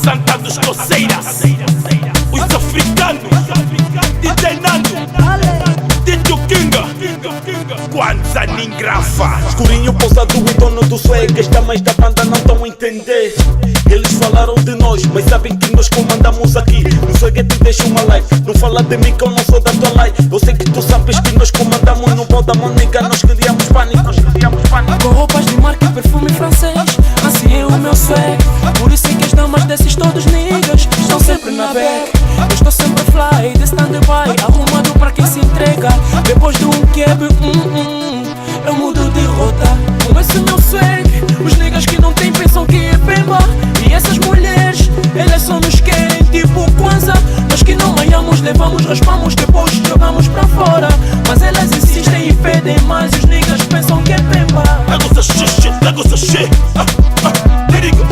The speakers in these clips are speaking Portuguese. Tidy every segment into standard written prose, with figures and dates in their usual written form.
Santa dos Coceiras, os africanos, DJ Nando, DJ Kinga, Kwanza Ningrafa. Escurinho pousado e dono do swag. As damas da banda não estão a entender. Eles falaram de nós, mas sabem que nós comandamos aqui. No swag te deixa uma like. Não fala de mim que eu não sou da tua like. Eu sei que tu sabes que nós comandamos. No pau da Mônica nós criamos pânico. Com roupas de marca e perfume francês, assim é o meu swag. Por isso é que as damas desses todos niggas estão sempre na back. Eu estou sempre fly, de stand-by, arrumado para quem se entrega. Depois de um quebra, eu mudo de rota. Com esse meu swag, os niggas que não têm pensam que é pemba. E essas mulheres, elas só nos querem tipo Kwanza. Nós que não ganhamos, levamos, raspamos, depois jogamos pra fora. Mas elas insistem e pedem mais, e os niggas pensam que é pemba. Nagoza xixi, nagoza xê, lírico,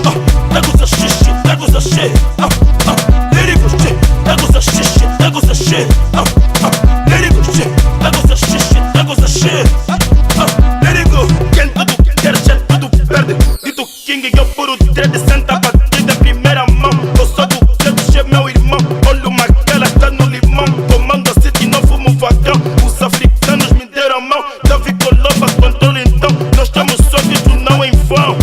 nagoza xixi, nagoza xê, lírico, nagoza xixi, nagoza xê, lírico, nagoza xixi, nagoza xê, lírico. Quem tudo quer, já tudo perde. Dito King, eu puro dread, senta a partir da primeira mão. Eu sou do dread, meu irmão. Olho Marquela, tá no limão. Comando a city, não fumo facão. Os africanos me deram a mão. Davi Coloba, controle então. Nós temos só que isto não é em vão.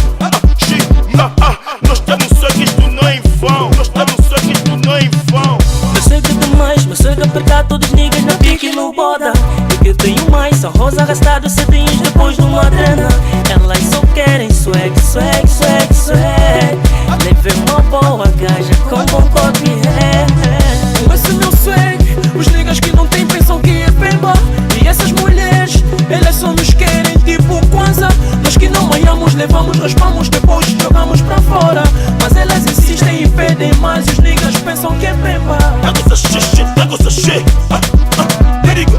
Nós temos só que isto não é em vão. Nós temos só que isto não é em vão. Eu sei que demais, mas sei que apertar todos os niggas na pique e no boda. E que eu tenho mais, só rosa arrastado cedinhos depois de uma drena. Elas só querem swag, swag, swag, swag. Levei uma boa gaja com bom copo e com esse meu swag, os niggas que não têm pensam que é pemba. E essas mulheres, elas só nos querem tipo Kwanza. Nós que não ganhamos, levamos, raspamos, depois jogamos pra fora. Mas elas insistem e pedem mais, e os niggas pensam que é pemba. Nagoza xixi, nagoza xê, lírico,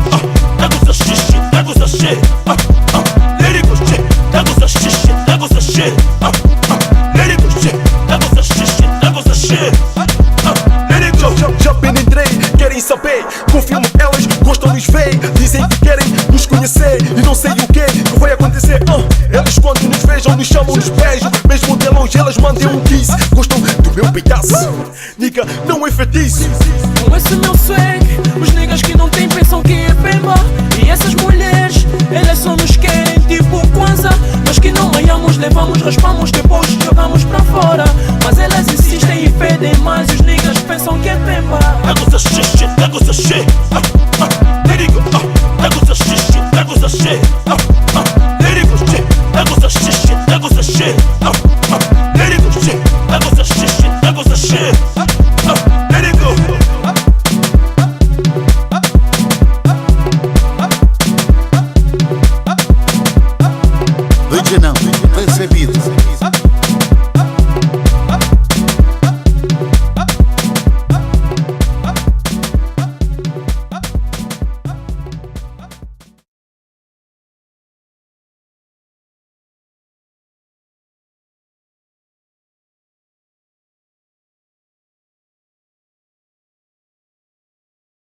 nagoza xixi, nagoza xê, lírico, nagoza xixi, nagoza xê, lírico, nagoza xixi, nagoza xê, lírico. Já penetrei, querem saber. Confirmo, elas gostam nos ver. Dizem que querem nos conhecer e não sei o que vai acontecer. Eles quando nos vejam, nos chamam, nos beijam. Mesmo de longe elas mandam um kiss. Gostam do meu pedaço, nigga, não é feitiço. Com esse meu swag, os niggas que não têm pensam que é pemba. E essas mulheres, elas só nos querem tipo Kwanza. Nós que não ganhamos, levamos, raspamos, depois jogamos pra fora. Mas elas insistem e pedem mais, e os niggas pensam que é pemba. Nagoza xixi, nagoza xê,